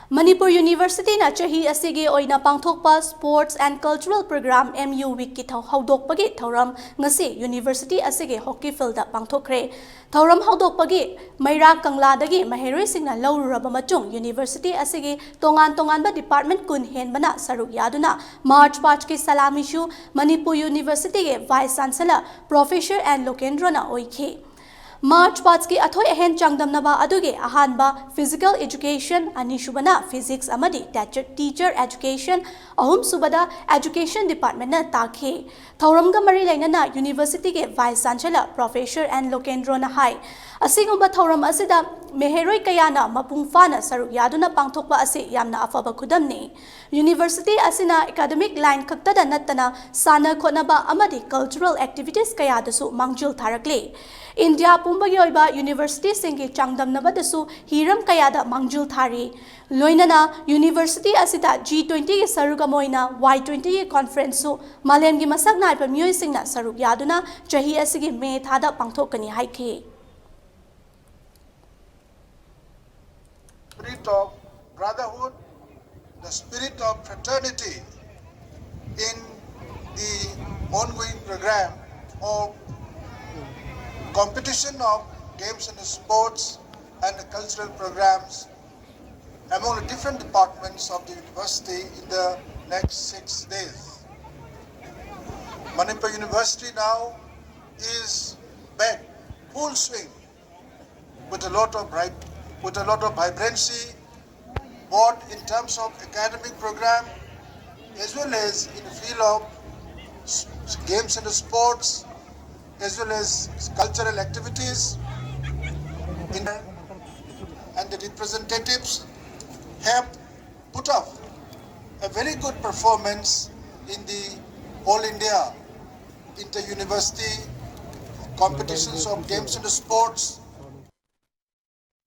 Manipur University na chahi asige oina pangthokpa Sports and Cultural Program MU Week ki haudokpagi thauram ngasi University asige hockey field da pangthokre. Thauram haudokpagi Maira Kangladagi maheroi singna laururaba machung University asige tongan ba department kun henbana saruk yaduna March 5 ki salami shu Manipur University ge Vice Chancellor Professor and Lokendra na oikhi. March 5 ki athoi ahen changdamnaba aduge ahanba physical education anishubana physics amadi teacher education ahum subada education department na takhe thauramga mari lainana university ge vice chancellor professor and Lokendra na hai asigumba thauram asida meheroi kayana mapung fana saruk yaduna pangthokpa ase yamna afaba khudamni university asina academic line khaktada natana sana khonaba amadi cultural activities kaya dasu mangjul tharakle India Pumbagi oiba University singi changdamnabadasu hiram kayada mangjul thari loinana University asita G20 ge saruga moina Y20 ge conference su malemgi masak naipa myoi singna saruk yaduna chahi asigi me thada pangthokani haikhe Spirit of brotherhood, the spirit of fraternity in the ongoing program of competition of games and sports and cultural programs among the different departments of the university in the next 6 days. Manipur University now is back full swing with a lot of vibrancy, both in terms of academic program as well as in the field of games and sports, as well as cultural activities, and the representatives have put up a very good performance in the All India inter-university competitions of games and sports